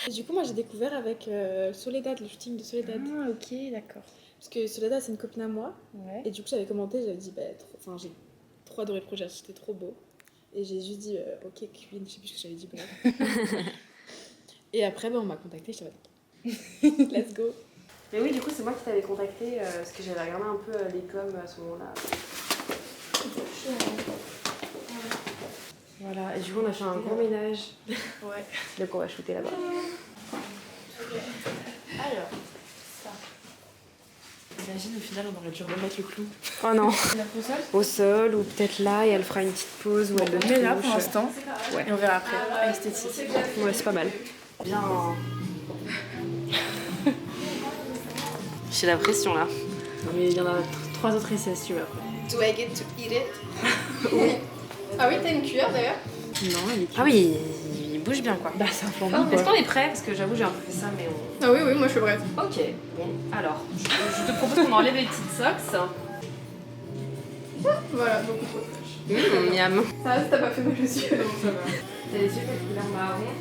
Et du coup, moi j'ai découvert avec Soledad, le shooting de Soledad. Ah, ok, d'accord. Parce que Soledad, c'est une copine à moi. Ouais. Et du coup, j'avais commenté, j'avais dit, j'ai trop adoré le projet, c'était trop beau. Et j'ai juste dit, ok, Queen, je sais plus ce que j'avais dit, bref. Et après, on m'a contacté, je t'avais dit, let's go. Mais oui, du coup, c'est moi qui t'avais contacté parce que j'avais regardé un peu les coms à ce moment-là. Voilà, et du coup, on a fait un gros ménage. Ouais. Donc, on va shooter là-bas. Alors, ça. Imagine au final, on aurait dû remettre le clou. Oh non. La console. Au sol, ou peut-être là, et elle fera une petite pause, ou elle le met là touche. pour l'instant. Ouais. Et on verra après. Esthétique. Ouais, c'est pas mal. Bien. J'ai la pression là. Mais il y en a 3 autres essais si tu veux après. Do I get to eat it? Oui. Ah oui, t'as une cuillère d'ailleurs? Non, il est... Ah oui, il bouge bien quoi. Bah, c'est un flambi. Est-ce qu'on est prêt? Parce que j'avoue, j'ai un peu fait ça, mais on... Ah oui, oui, moi je suis prête. Ok, bon, alors, je te propose qu'on enlève les petites socks. Voilà, beaucoup trop fraîche. Miam. Ça va, t'as pas fait mal aux yeux. Non, ça va. T'as les yeux de couleur marron.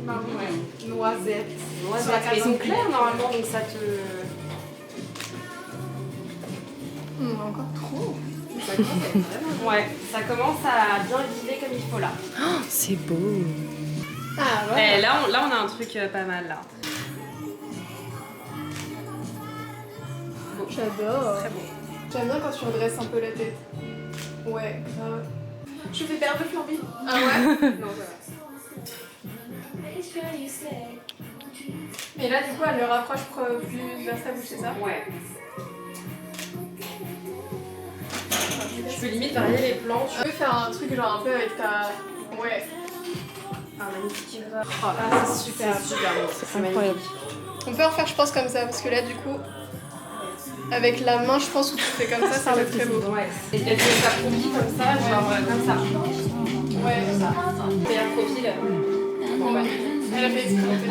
Marron, ouais. Noisette. Noisettes, mais ils sont clairs normalement, donc ça te... Encore trop. Ça commence à être vraiment... Ouais, ça commence à bien guider comme il faut là. Oh, c'est beau. Ah ouais. Et là, on a un truc pas mal là. J'adore. Très beau. J'aime bien quand tu redresses un peu la tête. Ouais, grave. Je fais perdre le flambi. Ah ouais? Non, ça va. Et là, du coup, elle le rapproche plus vers sa bouche, c'est ça? Ouais. Je peux limite varier les plans. Tu peux faire un truc genre un peu avec ta... Ouais. Ah, magnifique. Oh là, c'est super. C'est super beau. C'est incroyable. On peut en faire, je pense, comme ça, parce que là, du coup, avec la main, je pense, où tu fais comme ça va être très beau. Ouais. Et elle fait sa profil comme ça, genre comme ça. Ouais, comme ça. Et un profil. Bon, bah, elle a fait exprès, en fait.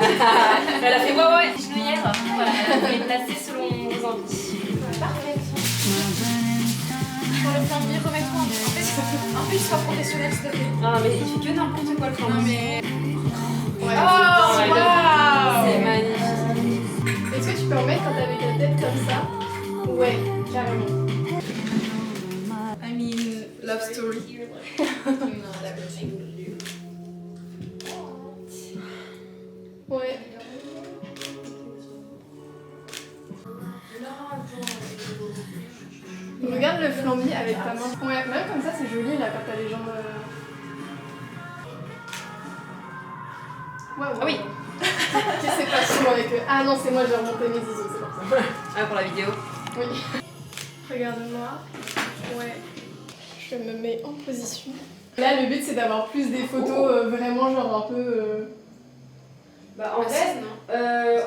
Elle a fait ouais, genouillère. Voilà, elle a placé selon vos envies. Parfait. Pour le flambi, remets-toi un peu, il sera professionnel, s'il te plaît. Ah, mais il fait que n'importe quoi le flambi. Non, mais... Ouais, Oh, c'est waouh! C'est bien. magnifique. Est-ce que tu peux en mettre quand t'es avec la tête comme ça? Ouais, carrément. I mean, love story. Ouais. Regarde le flambi avec ta main. Ouais, même comme ça, c'est joli là quand t'as les jambes. Ouais, ouais. Ah oui. Qui c'est pas souvent avec eux. Ah non, c'est moi, j'ai remonté mes ISO, c'est pour ça. Ah, pour la vidéo. Oui. Regarde-moi. Ouais. Je me mets en position. Là, le but, c'est d'avoir plus des photos vraiment genre un peu... Bah, en assises, fait, non?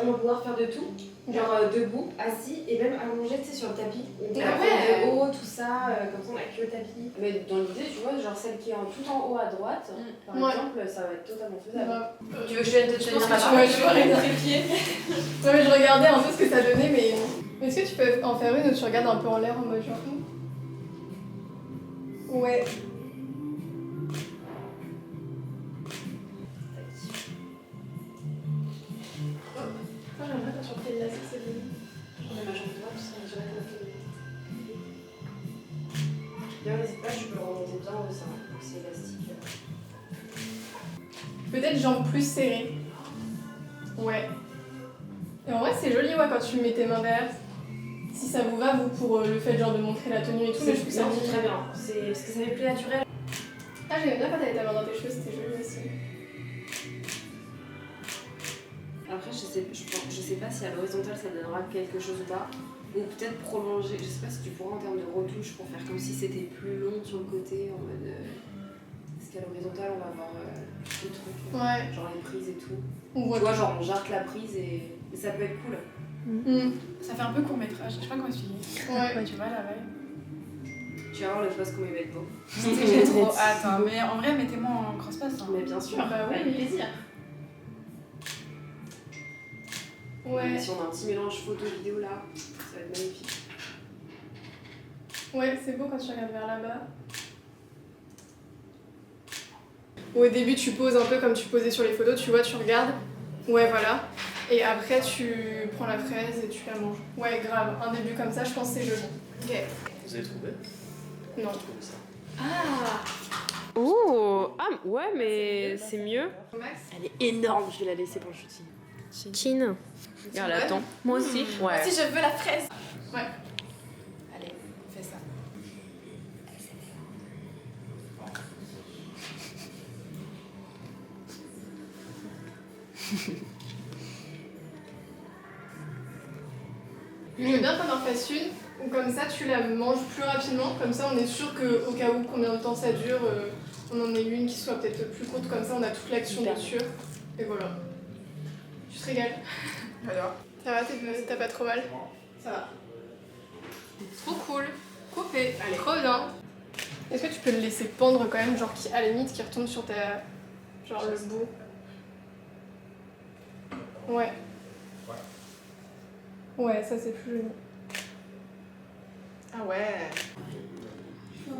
on va pouvoir faire de tout. Genre debout, assis et même allongé, tu sais, sur le tapis. On peut Ah la ouais. faire de haut, tout ça, comme ça on a que le tapis. Mais dans l'idée, tu vois, genre celle qui est tout en haut à droite, par Ouais. exemple, ça va être totalement faisable. Ouais. Tu veux que je vienne te tenir là-bas? Ouais, je vois les trépieds. Non mais je regardais un peu ce que ça donnait, mais... Est-ce que tu peux en faire une où tu regardes un peu en l'air en mode genre... Ouais. Moi j'aimerais quand tu refais le lacet, c'est joli. Je remets ma jambe droite, parce que je vais la faire. D'ailleurs, n'hésite pas, je peux le remonter bien en haut, ça, c'est élastique. Peut-être jambes plus serrées. Ouais. Et en vrai c'est joli ouais, quand tu mets tes mains derrière. Si ça vous va, vous, pour le fait genre de montrer la tenue et tout, mais je trouve ça c'est très bien, c'est parce que ça fait plus naturel. Ah j'aimais bien quand t'avais ta main dans tes cheveux, c'était joli aussi. Après, je sais pas si à l'horizontale ça donnera quelque chose ou pas. Ou peut-être prolonger, je sais pas si tu pourras en termes de retouche pour faire comme si c'était plus long sur le côté en mode. Parce qu'à l'horizontale on va avoir plus de trucs, Ouais. genre les prises et tout. On Tu voit vois, genre on jarque la prise et ça peut être cool. Ça fait un peu court métrage, je sais pas comment expliquer. Ouais. Tu vois là, ouais. Tu vas voir le post comme il va être beau. J'ai trop hâte, hein. Mais en vrai, mettez-moi en cross-pass. Hein. Mais bien sûr, Bah oui. avec plaisir. Ouais. Si on a un petit mélange photo-vidéo là, ça va être magnifique. Ouais, c'est beau quand tu regardes vers là-bas. Au début, tu poses un peu comme tu posais sur les photos, tu vois, tu regardes. Ouais, voilà. Et après, tu prends la fraise et tu la manges. Ouais, grave. Un début comme ça, je pense que c'est joli. Ok. Vous avez trouvé? Non. J'ai trouvé ça. Ah Oh, ah ouais, mais c'est mieux. Max. Elle est énorme, je vais la laisser pour le shooting. Chin. Regarde, bonne attends. Moi aussi. Moi Ouais. aussi, je veux la fraise. Ouais. Allez, fais ça. Je veux bien qu'on en fasse une, ou comme ça tu la manges plus rapidement, comme ça on est sûr qu'au cas où combien de temps ça dure, on en ait une qui soit peut-être plus courte, comme ça on a toute l'action Hyper. dessus. Et voilà. Tu te régales. Alors. Ça va, t'as pas trop mal? Ça va. Trop cool. Coupé. Allez. Trop bien. Est-ce que tu peux le laisser pendre quand même, genre à la limite qui retombe sur ta... genre le bout? Ouais. Ouais, ça c'est plus joli. Ah ouais. Moi,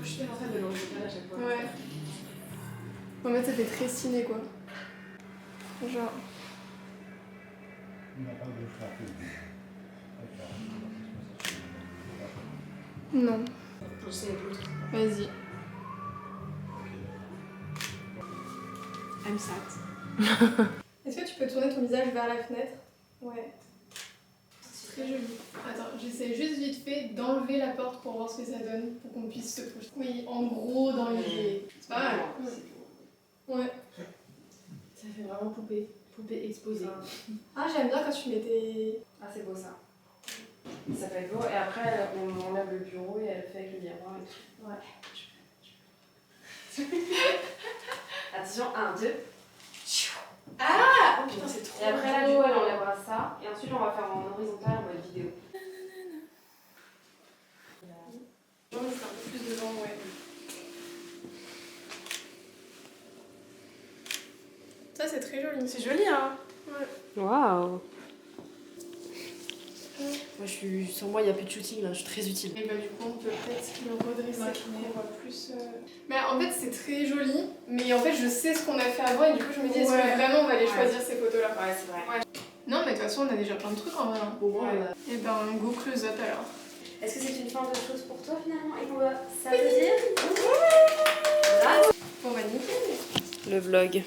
je suis en train de l'original à chaque fois. Ouais. En fait, ça fait très ciné quoi. Genre. Non. Je sais l'autre. Vas-y. I'm sad. Est-ce que tu peux tourner ton visage vers la fenêtre? Ouais. C'est très joli. Attends, j'essaie juste vite fait d'enlever la porte pour voir ce que ça donne, pour qu'on puisse se projeter. Oui, en gros, dans l'idée. C'est pas mal. Ouais. Ça fait vraiment poupée. Poupée exposée. Ah, j'aime bien quand tu mets tes... Ah, c'est beau ça. Ça fait beau. Et après, on enlève le bureau et elle fait avec le miroir et tout. Ouais. Attention, 1, 2. Ah oh, putain, c'est trop Et après, là, du coup, elle enlèvera ça. Et ensuite, on va faire en horizontal en mode vidéo. Non, mais c'est un peu plus devant, ouais. Ça, c'est très joli. C'est joli, hein. Ouais. Waouh. Moi, sur moi, il n'y a plus de shooting là, je suis très utile. Et bah, du coup, on peut peut-être le redresser pour qu'on voit plus. Mais en fait, c'est très joli, mais en fait, je sais ce qu'on a fait avant et du coup, je me dis, est-ce que vraiment on va aller choisir ces photos-là? Ouais, c'est vrai. Non, mais de toute façon, on a déjà plein de trucs en vrai. Hein. Au moins, Et ben, go close-up alors. Est-ce que c'est une fin de chose pour toi finalement et qu'on va s'applaudir? Bon, bah, nickel. Le vlog.